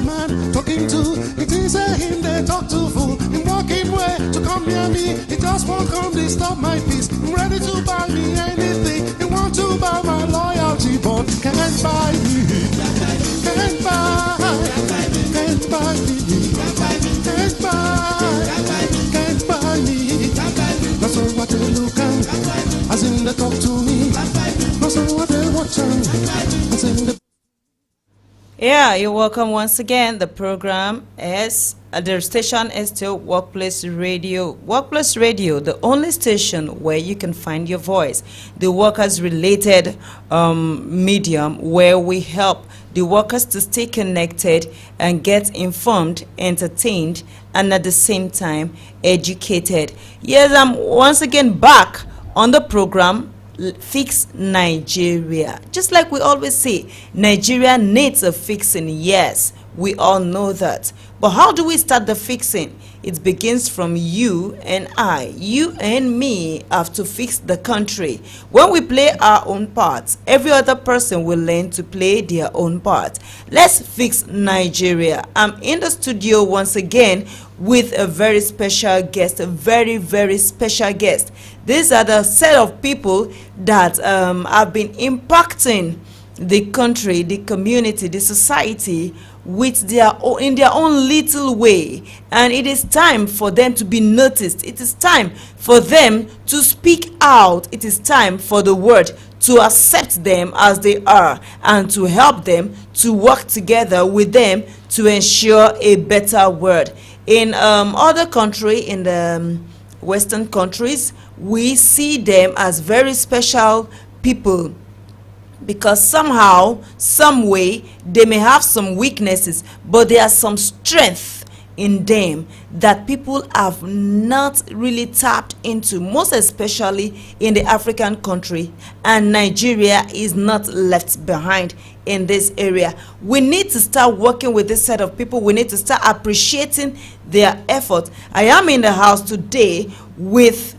man talking to. It is a him they talk to fool. Him walking way to come near me. He just won't come disturb my peace. I'm ready to buy me anything. He want to buy my loyalty, but can't buy me. Can't buy. Can't buy me. Can't buy. Can't buy me. That's all what they look at. As in they talk to me. That's all what they watch out. As in the. Yeah, you're welcome once again. The program is, the station is still Workplace Radio. Workplace Radio, the only station where you can find your voice. The workers-related medium where we help the workers to stay connected and get informed, entertained, and at the same time, educated. Yes, I'm once again back on the program, Fix Nigeria. Just like we always say, Nigeria needs a fixing. Yes, we all know that. But how do we start the fixing? It begins from you and I. You and me have to fix the country. When we play our own parts, every other person will learn to play their own part. Let's fix Nigeria. I'm in the studio once again with a very special guest, a very, very special guest. These are the set of people that have been impacting the country, the community, the society with in their own little way, and it is time for them to be noticed. It is time for them to speak out. It is time for the world to accept them as they are and to help them to work together with them to ensure a better world. In other countries, in the Western countries, we see them as very special people, because somehow, some way, they may have some weaknesses, but there are some strength in them that people have not really tapped into, most especially in the African country, and Nigeria is not left behind in this area. We need to start working with this set of people. We need to start appreciating their effort. I am in the house today with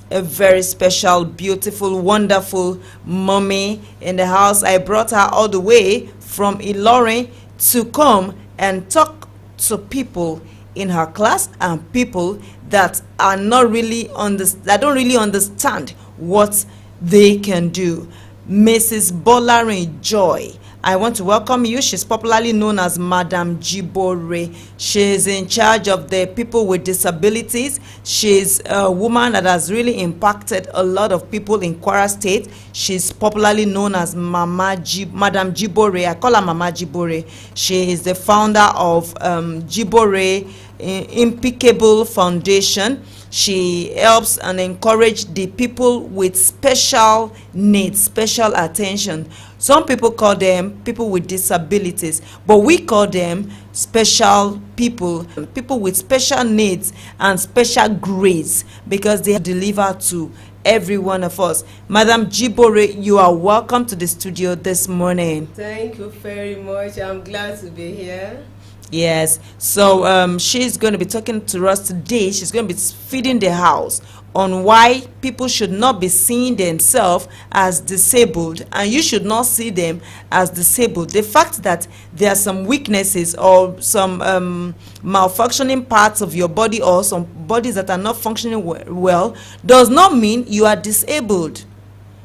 a very special, beautiful, wonderful mommy in the house. I brought her all the way from Ilorin to come and talk to people in her class and people that are not really that don't really understand what they can do. Mrs. Bolarin Joy, I want to welcome you. She's popularly known as Madam Jibore. She's in charge of the people with disabilities. She's a woman that has really impacted a lot of people in Kwara State. She's popularly known as Madam Jibore. I call her Mama Jibore. She is the founder of Jibore Impeccable Foundation. She helps and encourages the people with special needs, special attention. Some people call them people with disabilities, but we call them special people, people with special needs and special grace, because they deliver to every one of us. Madam Jibore, you are welcome to the studio this morning. Thank you very much. I'm glad to be here. Yes, so she's going to be talking to us today. She's going to be feeding the house on why people should not be seeing themselves as disabled, and you should not see them as disabled. The fact that there are some weaknesses or some malfunctioning parts of your body, or some bodies that are not functioning well, does not mean you are disabled.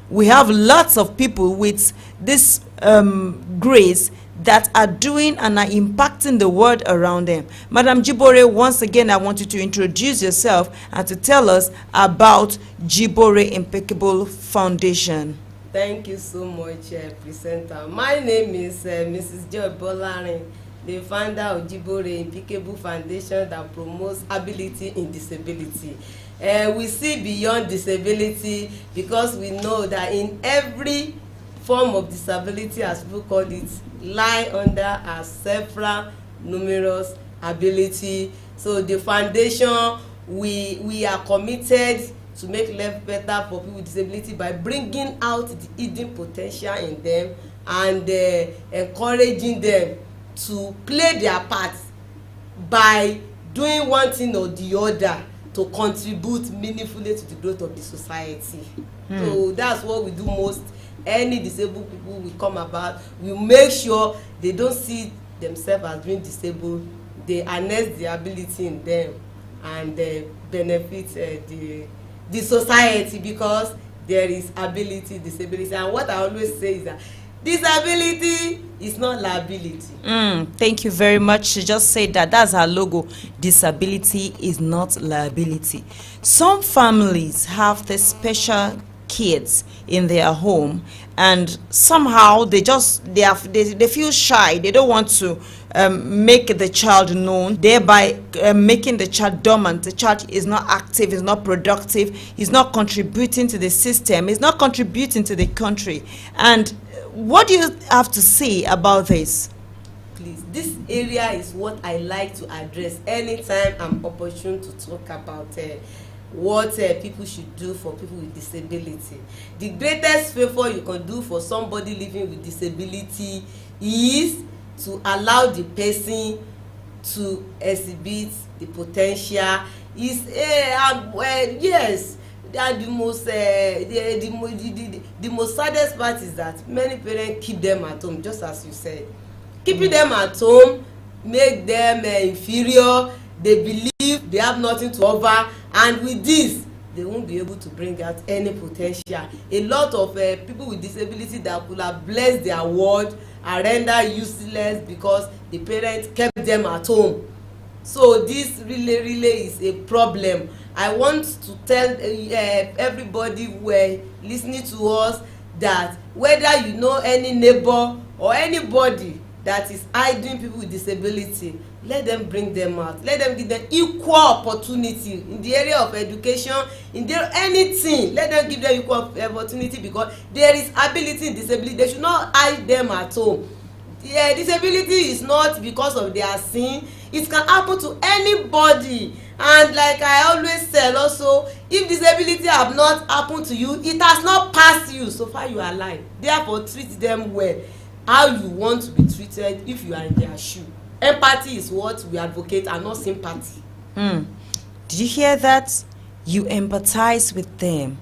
We have lots of people with this grace that are doing and are impacting the world around them. Madam Jibore, once again, I want you to introduce yourself and to tell us about Jibore Impeccable Foundation. Thank you so much, presenter. My name is Mrs. Joy Bolarin, the founder of Jibore Impeccable Foundation that promotes ability in disability. We see beyond disability, because we know that in every form of disability, as people call it, lie under our several numerous ability. So the foundation, we are committed to make life better for people with disability by bringing out the hidden potential in them and encouraging them to play their part by doing one thing or the other to contribute meaningfully to the growth of the society. So that's what we do most. Any disabled people will come about, we make sure they don't see themselves as being disabled, they harness the ability in them and benefit the society, because there is ability, disability. And what I always say is that disability is not liability. Thank you very much. She just said that. That's her logo. Disability is not liability. Some families have the special kids in their home, and somehow they feel shy. They don't want to make the child known, thereby making the child dormant. The child is not active, is not productive, is not contributing to the system, is not contributing to the country. And what do you have to say about this? Please, this area is what I like to address anytime I'm opportune to talk about what people should do for people with disability. The greatest favor you can do for somebody living with disability is to allow the person to exhibit the potential. Is yes, and the most saddest part is that many parents keep them at home, just as you said. Keeping them at home make them inferior. They believe they have nothing to offer, and with this they won't be able to bring out any potential. A lot of people with disability that could have blessed their world are rendered useless because the parents kept them at home. So this really is a problem. I want to tell everybody who are listening to us that whether you know any neighbor or anybody that is hiding people with disability, let them bring them out. Let them give them equal opportunity in the area of education, in their anything. Let them give them equal opportunity, because there is ability in disability. They should not hide them at home. Disability is not because of their sin. It can happen to anybody. And like I always say also, if disability have not happened to you, it has not passed you. So far you are alive. Therefore, treat them well. How you want to be treated if you are in their shoe. Empathy is what we advocate, and not sympathy. Did you hear that? You empathize with them.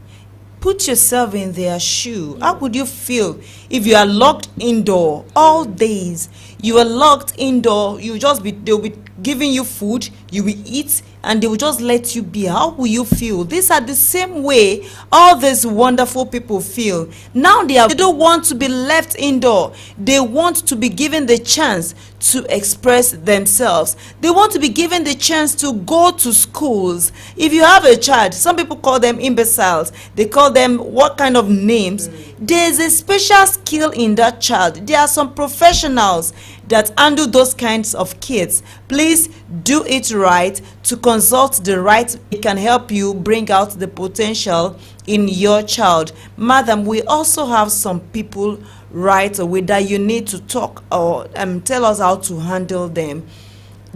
Put yourself in their shoe. How would you feel if you are locked indoor all days? You are locked indoor. They'll be giving you food. You will eat, and they will just let you be. How will you feel? These are the same way all these wonderful people feel. Now they don't want to be left indoor. They want to be given the chance to express themselves. They want to be given the chance to go to schools. If you have a child, some people call them imbeciles. They call them what kind of names? There's a special skill in that child. There are some professionals that handle those kinds of kids. Please do it right, to consult the right. It can help you bring out the potential in your child. Madam, we also have some people right away that you need to talk or tell us how to handle them.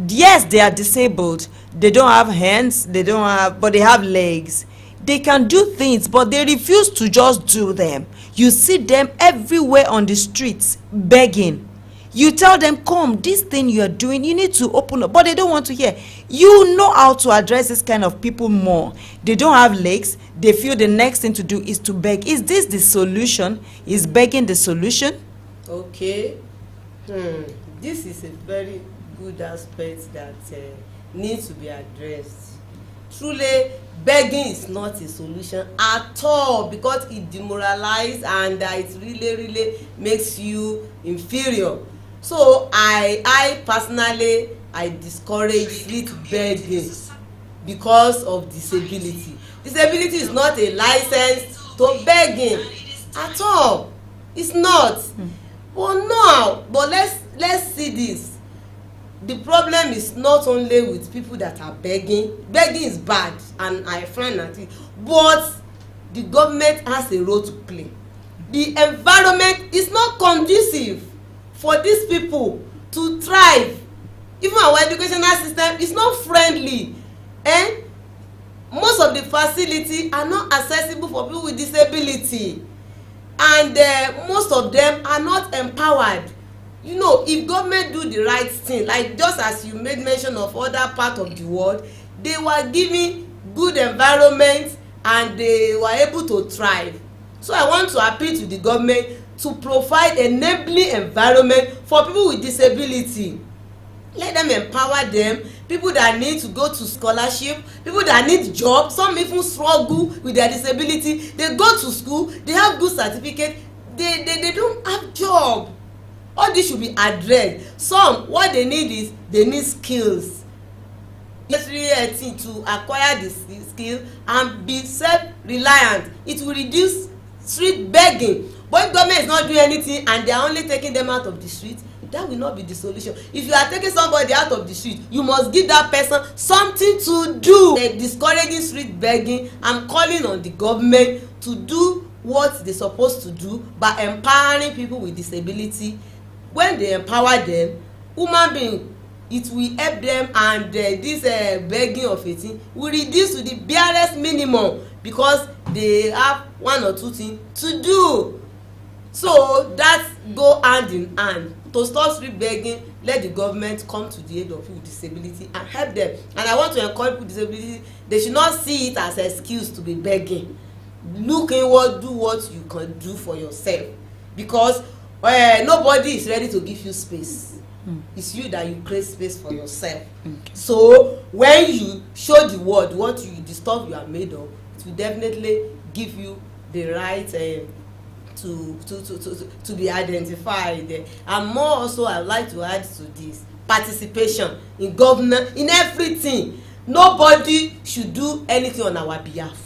Yes, they are disabled. They don't have hands, but they have legs. They can do things, but they refuse to just do them. You see them everywhere on the streets begging. You tell them, come, this thing you are doing, you need to open up, but they don't want to hear. You know how to address this kind of people more. They don't have legs. They feel the next thing to do is to beg. Is this the solution? Is begging the solution? Okay. This is a very good aspect that needs to be addressed. Truly, begging is not a solution at all, because it demoralizes and it really makes you inferior. So I personally discourage street begging because of disability. Disability is not a license to begging at all. It's not. But let's see this. The problem is not only with people that are begging. Begging is bad, and I find that but the government has a role to play. The environment is not conducive for these people to thrive. Even our educational system is not friendly. Most of the facilities are not accessible for people with disability, and most of them are not empowered. You know, if government do the right thing, like just as you made mention of other part of the world, they were giving good environment and they were able to thrive. So I want to appeal to the government to provide enabling environment for people with disability. Let them empower them. People that need to go to scholarship, people that need job, some even struggle with their disability. They go to school, they have good certificate, they don't have job. All this should be addressed. Some, what they need is they need skills. It's really a thing to acquire the skill and be self-reliant. It will reduce street begging. But if government is not doing anything and they are only taking them out of the street, that will not be the solution. If you are taking somebody out of the street, you must give that person something to do. Discouraging street begging, I'm calling on the government to do what they're supposed to do by empowering people with disability. When they empower them, human being, it will help them, and this begging of a thing will reduce to the barest minimum because they have one or two things to do. So that go hand in hand. To stop street begging, let the government come to the aid of people with disability and help them. And I want to encourage people with disability, they should not see it as an excuse to be begging. Look inward, do what you can do for yourself, because nobody is ready to give you space. It's you that you create space for yourself. So when you show the world what the stuff you are made of, it will definitely give you the right to be identified. And more also, I would like to add to this: participation in governance, in everything. Nobody should do anything on our behalf.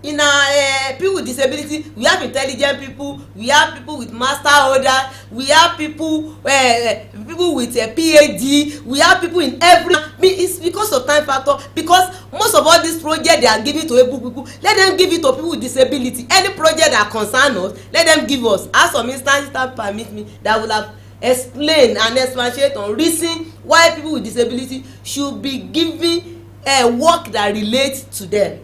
In our people with disability, we have intelligent people, we have people with master order, we have people with a PhD, we have people in every. It's because of time factor, because most of all these projects they are giving to able people. Let them give it to people with disability. Any project that concern us, let them give us. As some instances that permit me, that will have explain and expatiate on reason why people with disability should be given work that relates to them.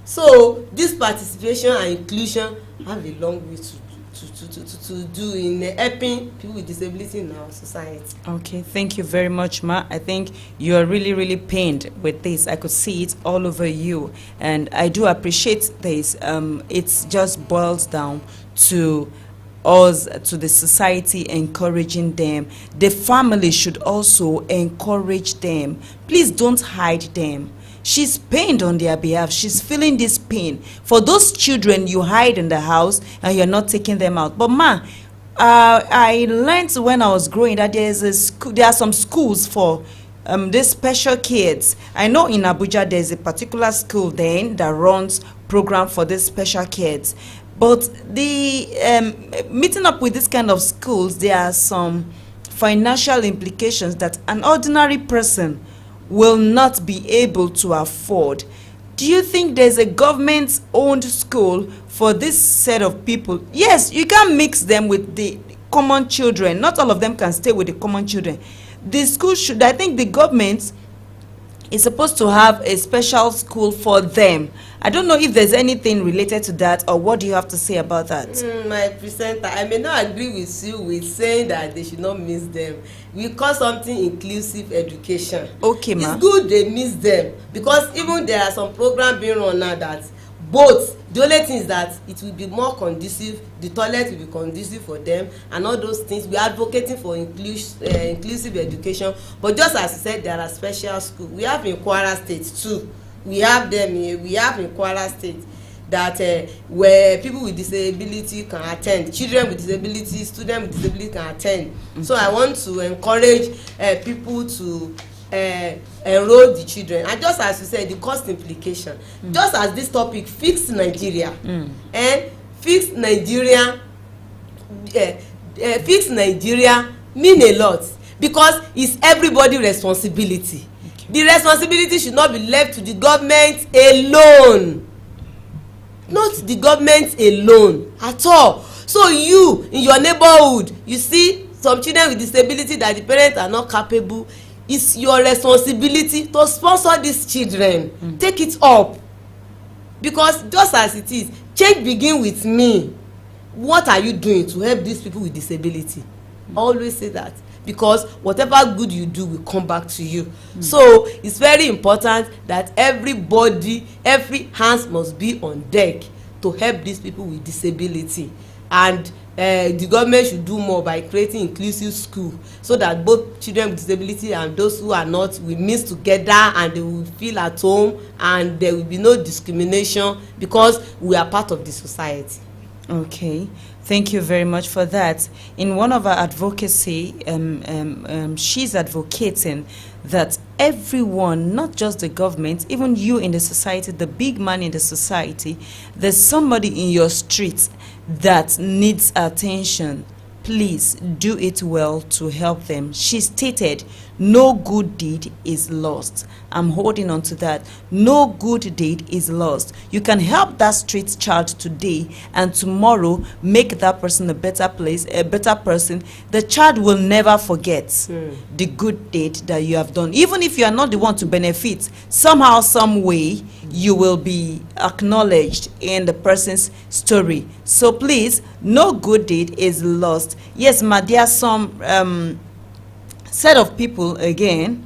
So this participation and inclusion have a long way to do in helping people with disability in our society. Okay, thank you very much, Ma. I think you are really, really pained with this. I could see it all over you, and I do appreciate this. It just boils down to us, to the society, encouraging them. The family should also encourage them. Please don't hide them. She's pained on their behalf. She's feeling this pain. For those children you hide in the house and you're not taking them out. But Ma, I learned when I was growing that there are some schools for these special kids. I know in Abuja there's a particular school then that runs program for these special kids. But the meeting up with this kind of schools, there are some financial implications that an ordinary person will not be able to afford. Do you think there's a government-owned school for this set of people? Yes, you can mix them with the common children. Not all of them can stay with the common children. The school should, I think the government is supposed to have a special school for them. I don't know if there's anything related to that, or what do you have to say about that? My presenter, I may not agree with you with saying that they should not miss them. We call something inclusive education. Okay, ma. It's good they miss them, because even there are some programs being run now that both. The only thing is that it will be more conducive, the toilet will be conducive for them, and all those things. We are advocating for inclusive education, but just as you said, there are special schools. We have in Kwara State too. We have them here. We have in Kwara State that where people with disability can attend, children with disability, students with disability can attend. So I want to encourage people to enroll the children. And just as you said, the cost implication, just as this topic fix Nigeria, and fix Nigeria mean a lot, because it's everybody's responsibility. The responsibility should not be left to the government alone, not the government alone at all. So you in your neighborhood, you see some children with disability that the parents are not capable. It's your responsibility to sponsor these children. Take it up, because just as it is, change begin with me. What are you doing to help these people with disability? Always say that, because whatever good you do will come back to you. So it's very important that everybody, every hands must be on deck to help these people with disability. and the government should do more by creating inclusive school so that both children with disability and those who are not will mix together and they will feel at home and there will be no discrimination because we are part of the society. Okay, thank you very much for that. In one of our advocacy, she's advocating that everyone, not just the government, even you in the society, the big man in the society, there's somebody in your street that needs attention. Please do it well to help them. She stated, no good deed is lost. I'm holding on to that. No good deed is lost. You can help that street child today and tomorrow make that person a better place, a better person. The child will never forget the good deed that you have done. Even if you are not the one to benefit, somehow, some way, you will be acknowledged in the person's story. So please, no good deed is lost. Yes, ma, there are some set of people, again,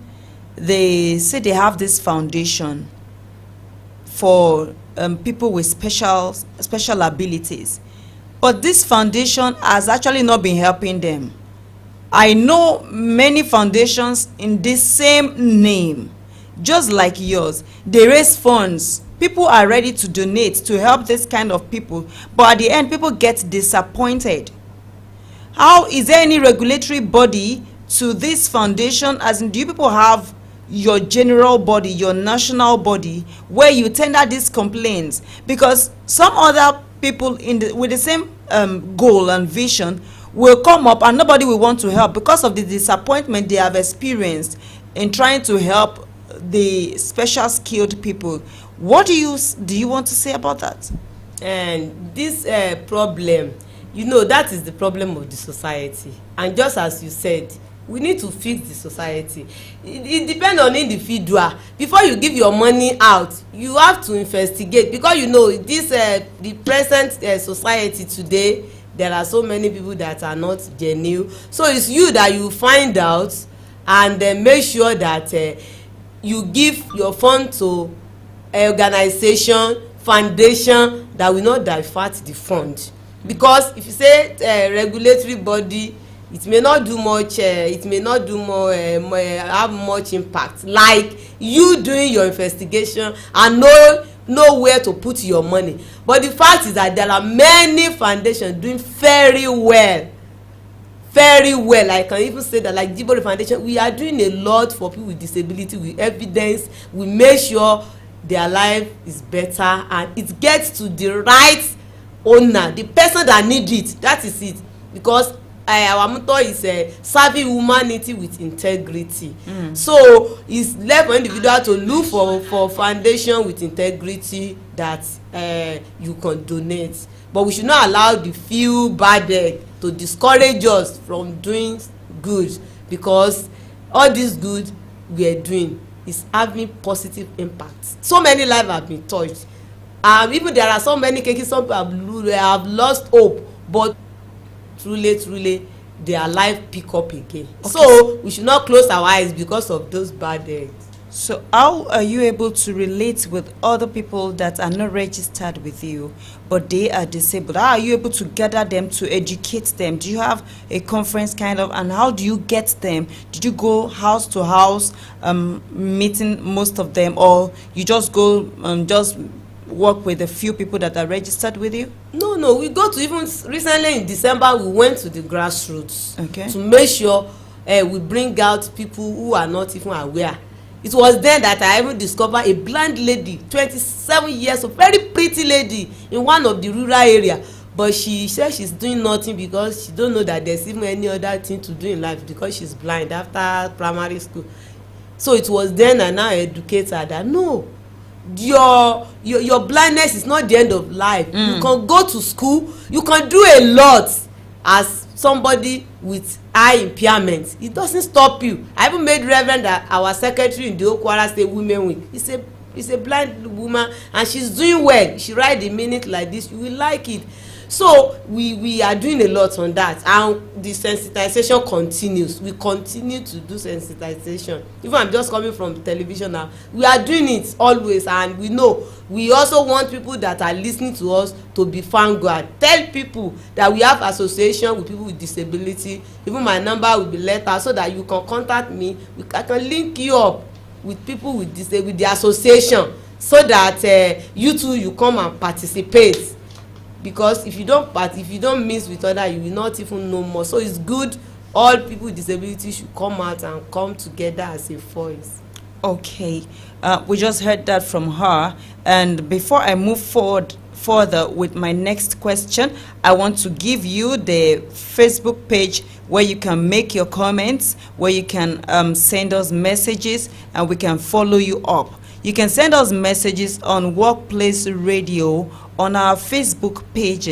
they say they have this foundation for people with special abilities, but this foundation has actually not been helping them. I know many foundations in this same name, just like yours. They raise funds. People are ready to donate to help this kind of people, but at the end, people get disappointed. How is there any regulatory body to this foundation? As in, do you people have your general body, your national body, where you tender these complaints? Because some other people with the same goal and vision will come up and nobody will want to help because of the disappointment they have experienced in trying to help the special skilled people. What do you want to say about that? And this problem, you know, that is the problem of the society. And just as you said, we need to fix the society. It depends on individual. Before you give your money out, you have to investigate, because you know this the present society today, there are so many people that are not genuine. So it's you that you find out and make sure that you give your fund to organization, foundation that will not divert the fund. Because if you say regulatory body, it may not do much, it may not do more have much impact, like you doing your investigation and know where to put your money. But the fact is that there are many foundations doing very well. I can even say that, like Jibori Foundation, we are doing a lot for people with disability, with evidence. We make sure their life is better and it gets to the right owner, the person that needs it. That is it. Because our motto is serving humanity with integrity. So it's left for individual to look for foundation with integrity that you can donate. But we should not allow the few bad egg to discourage us from doing good, because all this good we are doing is having positive impact. So many lives have been touched. Even there are so many cases, some people have lost hope, but truly their life pick up again. Okay. So we should not close our eyes because of those bad eggs. So how are you able to relate with other people that are not registered with you but they are disabled? How are you able to gather them, to educate them? Do you have a conference kind of, and how do you get them? Did you go house to house meeting most of them, or you just go just work with a few people that are registered with you? No, we go to, even recently in December we went to the grassroots, okay, to make sure we bring out people who are not even aware. It was then that I even discovered a blind lady, 27 years old, very pretty lady in one of the rural area, but she said she's doing nothing because she don't know that there's even any other thing to do in life because she's blind after primary school. So it was then I now educate her that no, your blindness is not the end of life. You can go to school, you can do a lot as somebody with eye impairment. It doesn't stop you. I even made Reverend our secretary in the Okwara State Women Wing. It's a blind woman and she's doing well. She write the minute like this, you will like it. So we are doing a lot on that, and the sensitization continues. We continue to do sensitization. Even I'm just coming from television now, we are doing it always, and we know we also want people that are listening to us to be vanguard. Tell people that we have association with people with disability. Even my number will be later, so that you can contact me. I can link you up with people with the association, so that you too, you come and participate. Because if you don't mix with other, you will not even know more. So it's good all people with disability should come out and come together as a voice. Okay, we just heard that from her, and before I move further with my next question, I want to give you the Facebook page where you can make your comments, where you can send us messages, and we can follow you up. You can send us messages on Workplace Radio on our Facebook page,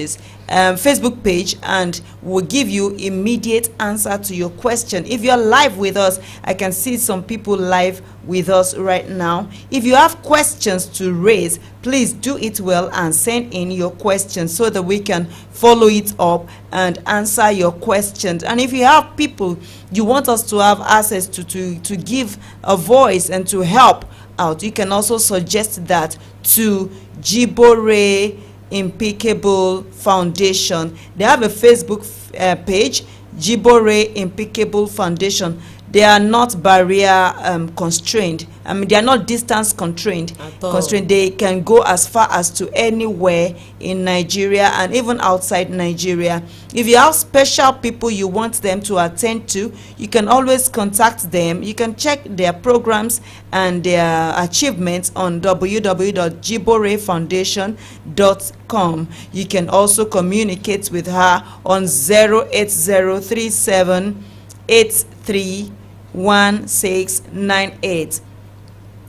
and we'll give you immediate answer to your question. If you're live with us, I can see some people live with us right now. If you have questions to raise, please do it well and send in your questions so that we can follow it up and answer your questions. And if you have people you want us to have access to give a voice and to help out, you can also suggest that to Jibore Impeccable Foundation. They have a Facebook page, Jibore Impeccable Foundation. They are not barrier constrained. I mean, they are not distance constrained. They can go as far as to anywhere in Nigeria and even outside Nigeria. If you have special people you want them to attend to, you can always contact them. You can check their programs and their achievements on www.jiborefoundation.com. You can also communicate with her on 08037831698.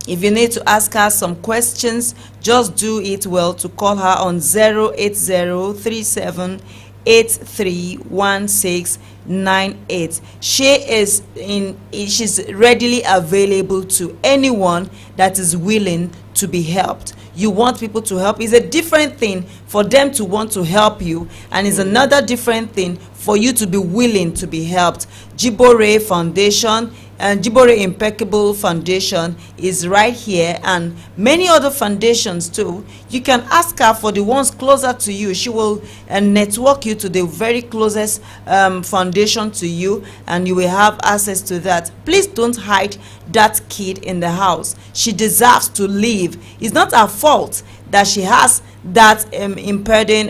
If you need to ask her some questions, just do it well to call her on 08037831698. She's readily available to anyone that is willing to be helped. You want people to help. It's a different thing for them to want to help you, and it's another different thing for you to be willing to be helped. Jibore Foundation and Jibore Impeccable Foundation is right here, and many other foundations too. You can ask her for the ones closer to you. She will network you to the very closest foundation to you, and you will have access to that. Please don't hide that kid in the house. She deserves to live. It's not her fault that she has that impending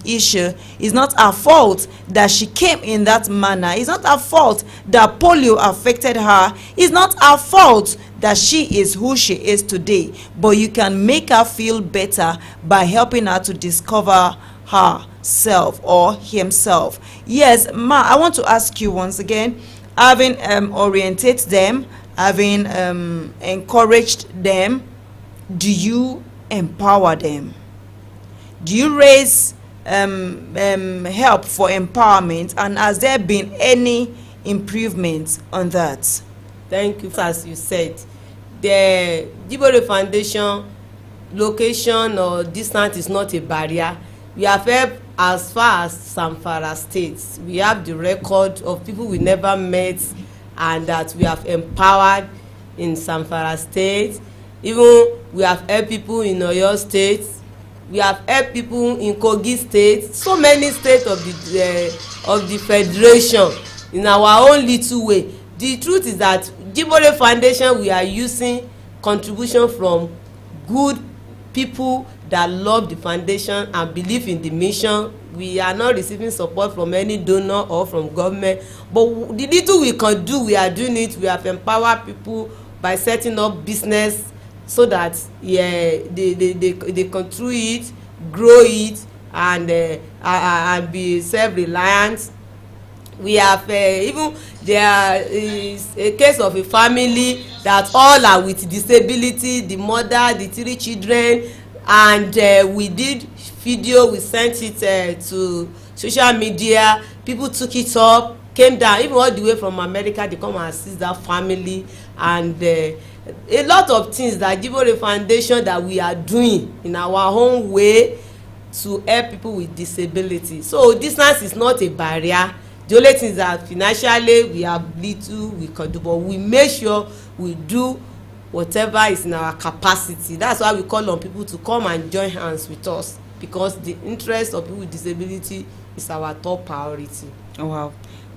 issue. It's not her fault that she came in that manner. It's not her fault that polio affected her. It's not her fault that she is who she is today. But you can make her feel better by helping her to discover herself or himself. Yes, Ma, I want to ask you once again, having oriented them, having encouraged them, do you empower them? Do you raise help for empowerment, and has there been any improvement on that? Thank you. As you said, the Jibore Foundation location or distance is not a barrier. We have helped as far as Zamfara State. We have the record of people we never met and that we have empowered in Zamfara State. Even we have helped people in Oyo State. We have helped people in Kogi State. So many states of the federation in our own little way. The truth is that Jibore Foundation, we are using contribution from good people that love the foundation and believe in the mission. We are not receiving support from any donor or from government, but the little we can do, we are doing it. We have empowered people by setting up business so that they control it, grow it, and be self-reliant. We have even there is a case of a family that all are with disability, the mother, the 3 children, and we did video, we sent it to social media. People took it up, came down even all the way from America. They come and assist that family, and a lot of things that Jibore Foundation that we are doing in our own way to help people with disability. So distance is not a barrier. The only thing is that financially we are little, we can do, but we make sure we do whatever is in our capacity. That's why we call on people to come and join hands with us, because the interest of people with disability is our top priority. Wow,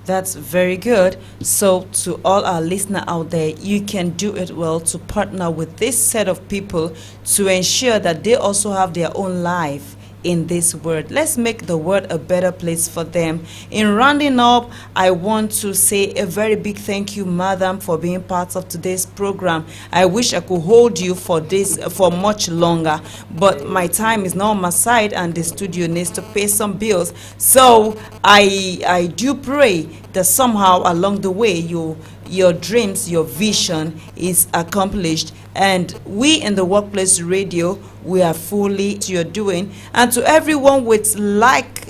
that's very good. So to all our listeners out there, you can do it well to partner with this set of people to ensure that they also have their own life in this world. Let's make the world a better place for them. In rounding up, I want to say a very big thank you, madam, for being part of today's program. I wish I could hold you for this for much longer, but my time is now on my side and the studio needs to pay some bills. So I do pray that somehow along the way your dreams, your vision is accomplished, and we in the Workplace Radio, we are fully to your doing. And to everyone with likely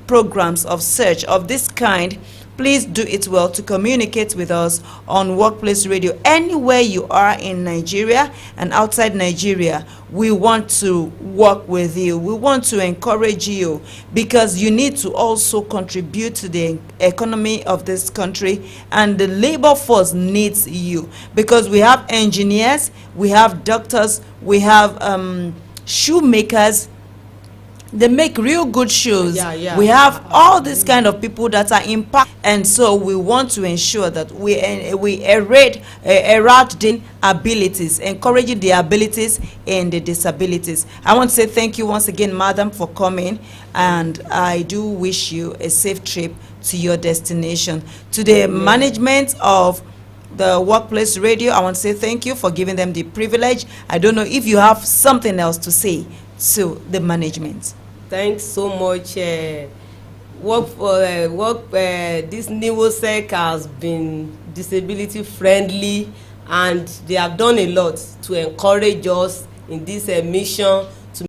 programs of search of this kind, please do it well to communicate with us on Workplace Radio anywhere you are in Nigeria and outside Nigeria. We want to work with you. We want to encourage you, because you need to also contribute to the economy of this country, and the labor force needs you, because we have engineers, we have doctors, we have shoemakers. They make real good shoes. We have all these kind of people that are impact, and so we want to ensure that we erode the abilities, encouraging the abilities and the disabilities. I want to say thank you once again, madam, for coming, and I do wish you a safe trip to your destination. To the management of the Workplace Radio, I want to say thank you for giving them the privilege. I don't know if you have something else to say to the management. Thanks so much. This NEWOSEC has been disability friendly, and they have done a lot to encourage us in this mission